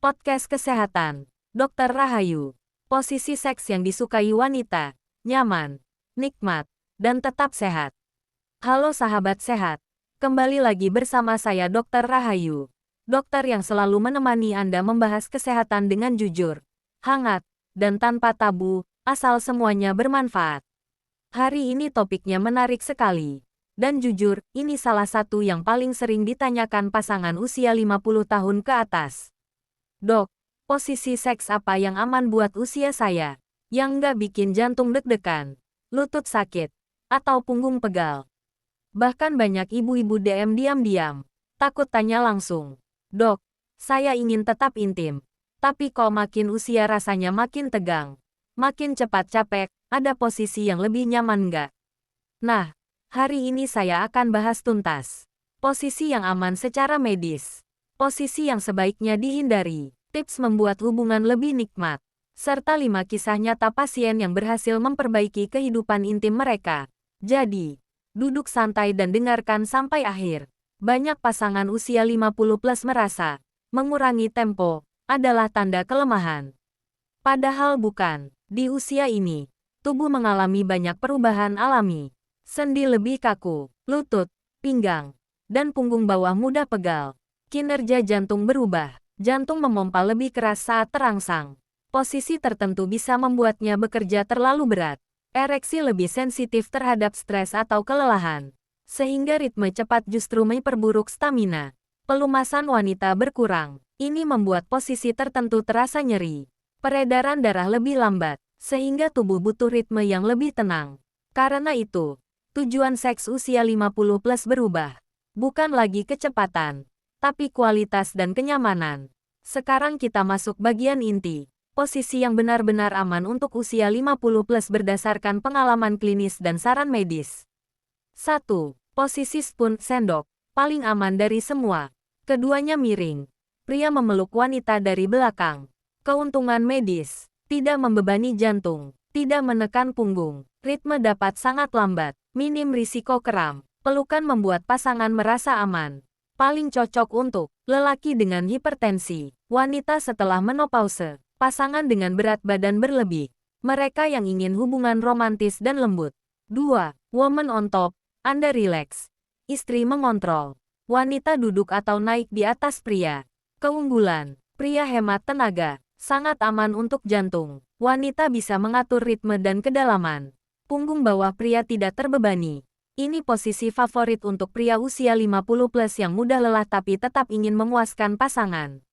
Podcast Kesehatan, Dokter Rahayu. Posisi seks yang disukai wanita, nyaman, nikmat, dan tetap sehat. Halo sahabat sehat, kembali lagi bersama saya Dokter Rahayu. Dokter yang selalu menemani Anda membahas kesehatan dengan jujur, hangat, dan tanpa tabu, asal semuanya bermanfaat. Hari ini topiknya menarik sekali. Dan jujur, ini salah satu yang paling sering ditanyakan pasangan usia 50 tahun ke atas. Dok, posisi seks apa yang aman buat usia saya? Yang nggak bikin jantung deg-degan, lutut sakit, atau punggung pegal? Bahkan banyak ibu-ibu DM diam-diam, takut tanya langsung. Dok, saya ingin tetap intim, tapi kok makin usia rasanya makin tegang, makin cepat capek, ada posisi yang lebih nyaman nggak? Nah, hari ini saya akan bahas tuntas. Posisi yang aman secara medis. Posisi yang sebaiknya dihindari, tips membuat hubungan lebih nikmat, serta 5 kisah nyata pasien yang berhasil memperbaiki kehidupan intim mereka. Jadi, duduk santai dan dengarkan sampai akhir. Banyak pasangan usia 50 plus merasa, mengurangi tempo, adalah tanda kelemahan. Padahal bukan, di usia ini, tubuh mengalami banyak perubahan alami. Sendi lebih kaku, lutut, pinggang, dan punggung bawah mudah pegal. Kinerja jantung berubah, jantung memompa lebih keras saat terangsang. Posisi tertentu bisa membuatnya bekerja terlalu berat. Ereksi lebih sensitif terhadap stres atau kelelahan. Sehingga ritme cepat justru memperburuk stamina. Pelumasan wanita berkurang. Ini membuat posisi tertentu terasa nyeri. Peredaran darah lebih lambat, sehingga tubuh butuh ritme yang lebih tenang. Karena itu, tujuan seks usia 50 plus berubah. Bukan lagi kecepatan, tapi kualitas dan kenyamanan. Sekarang kita masuk bagian inti. Posisi yang benar-benar aman untuk usia 50 plus berdasarkan pengalaman klinis dan saran medis. 1. Posisi spoon sendok, paling aman dari semua. Keduanya miring. Pria memeluk wanita dari belakang. Keuntungan medis, tidak membebani jantung, tidak menekan punggung. Ritme dapat sangat lambat, minim risiko kram. Pelukan membuat pasangan merasa aman. Paling cocok untuk lelaki dengan hipertensi, wanita setelah menopause, pasangan dengan berat badan berlebih, mereka yang ingin hubungan romantis dan lembut. 2. Woman on top, Anda rileks. Istri mengontrol. Wanita duduk atau naik di atas pria. Keunggulan, pria hemat tenaga, sangat aman untuk jantung. Wanita bisa mengatur ritme dan kedalaman. Punggung bawah pria tidak terbebani. Ini posisi favorit untuk pria usia 50 plus yang mudah lelah tapi tetap ingin memuaskan pasangan.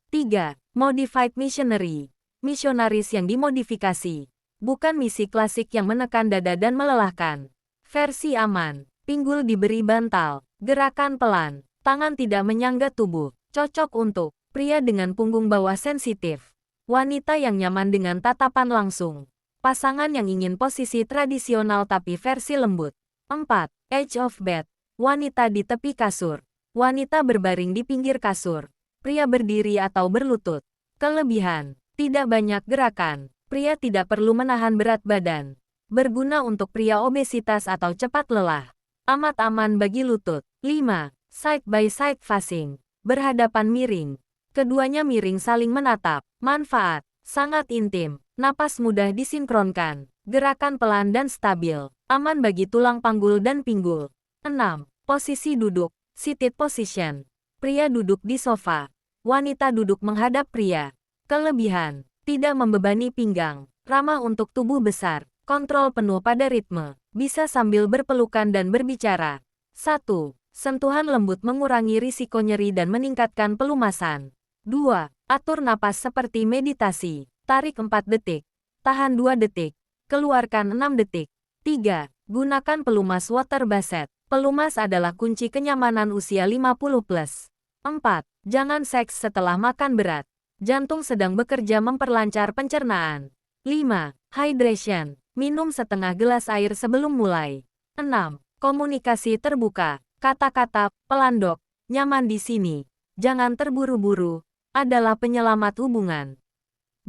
3. Modified missionary. Misionaris yang dimodifikasi. Bukan misi klasik yang menekan dada dan melelahkan. Versi aman. Pinggul diberi bantal. Gerakan pelan. Tangan tidak menyangga tubuh. Cocok untuk pria dengan punggung bawah sensitif. Wanita yang nyaman dengan tatapan langsung. Pasangan yang ingin posisi tradisional tapi versi lembut. 4. Edge of bed. Wanita di tepi kasur. Wanita berbaring di pinggir kasur. Pria berdiri atau berlutut. Kelebihan. Tidak banyak gerakan. Pria tidak perlu menahan berat badan. Berguna untuk pria obesitas atau cepat lelah. Amat aman bagi lutut. 5. Side by side facing. Berhadapan miring. Keduanya miring saling menatap. Manfaat. Sangat intim. Napas mudah disinkronkan. Gerakan pelan dan stabil. Aman bagi tulang panggul dan pinggul. 6. Posisi duduk, seated position. Pria duduk di sofa. Wanita duduk menghadap pria. Kelebihan, tidak membebani pinggang. Ramah untuk tubuh besar. Kontrol penuh pada ritme. Bisa sambil berpelukan dan berbicara. 1. Sentuhan lembut mengurangi risiko nyeri dan meningkatkan pelumasan. 2. Atur napas seperti meditasi. Tarik 4 detik. Tahan 2 detik. Keluarkan 6 detik. 3. Gunakan pelumas water basset. Pelumas adalah kunci kenyamanan usia 50 plus. 4. Jangan seks setelah makan berat. Jantung sedang bekerja memperlancar pencernaan. 5. Hydration. Minum setengah gelas air sebelum mulai. 6. Komunikasi terbuka. Kata-kata, pelan dok, nyaman di sini. Jangan terburu-buru. Adalah penyelamat hubungan.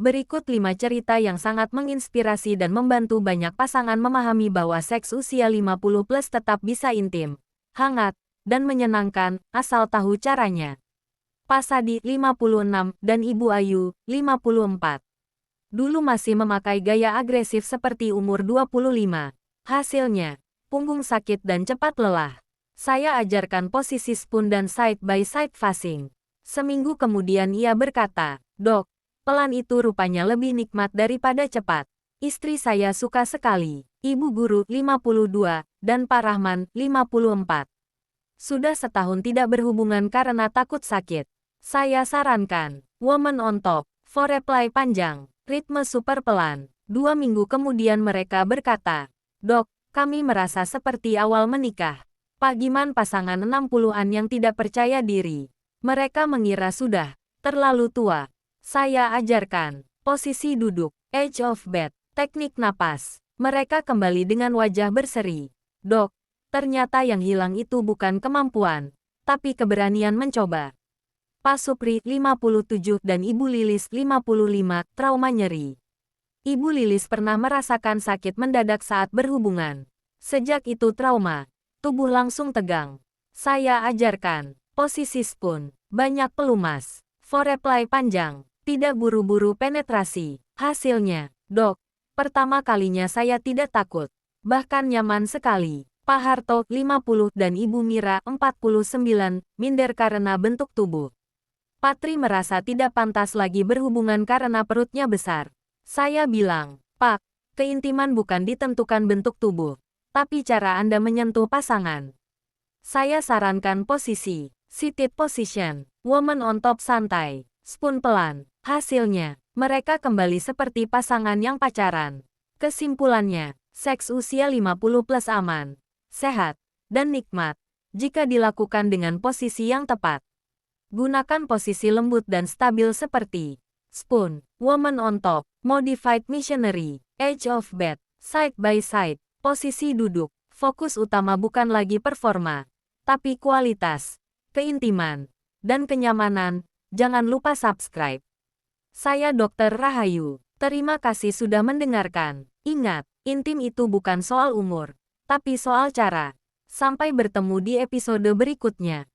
Berikut 5 cerita yang sangat menginspirasi dan membantu banyak pasangan memahami bahwa seks usia 50 plus tetap bisa intim, hangat, dan menyenangkan, asal tahu caranya. Pak Sadi 56 dan Ibu Ayu 54. Dulu masih memakai gaya agresif seperti umur 25. Hasilnya, punggung sakit dan cepat lelah. Saya ajarkan posisi spoon dan side by side facing. Seminggu kemudian ia berkata, "Dok, pelan itu rupanya lebih nikmat daripada cepat. Istri saya suka sekali." Ibu guru 52 dan Pak Rahman 54. Sudah setahun tidak berhubungan karena takut sakit. Saya sarankan, woman on top, foreplay panjang, ritme super pelan. 2 minggu kemudian mereka berkata, "Dok, kami merasa seperti awal menikah." Pak Giman pasangan 60-an yang tidak percaya diri. Mereka mengira sudah terlalu tua. Saya ajarkan posisi duduk, edge of bed, teknik napas. Mereka kembali dengan wajah berseri. "Dok, ternyata yang hilang itu bukan kemampuan, tapi keberanian mencoba." Pak Supri 57 dan Ibu Lilis 55 trauma nyeri. Ibu Lilis pernah merasakan sakit mendadak saat berhubungan. Sejak itu trauma, tubuh langsung tegang. Saya ajarkan posisi spoon, banyak pelumas, foreplay panjang, tidak buru-buru penetrasi. Hasilnya, "Dok, pertama kalinya saya tidak takut, bahkan nyaman sekali." Pak Harto 50 dan Ibu Mira 49 minder karena bentuk tubuh. Patri merasa tidak pantas lagi berhubungan karena perutnya besar. Saya bilang, "Pak, keintiman bukan ditentukan bentuk tubuh, tapi cara Anda menyentuh pasangan." Saya sarankan posisi, seated position, woman on top santai, spoon pelan. Hasilnya, mereka kembali seperti pasangan yang pacaran. Kesimpulannya, seks usia 50 plus aman, sehat, dan nikmat, jika dilakukan dengan posisi yang tepat. Gunakan posisi lembut dan stabil seperti spoon, woman on top, modified missionary, edge of bed, side by side, posisi duduk. Fokus utama bukan lagi performa, tapi kualitas, keintiman, dan kenyamanan. Jangan lupa subscribe. Saya Dr. Rahayu. Terima kasih sudah mendengarkan. Ingat, intim itu bukan soal umur, tapi soal cara. Sampai bertemu di episode berikutnya.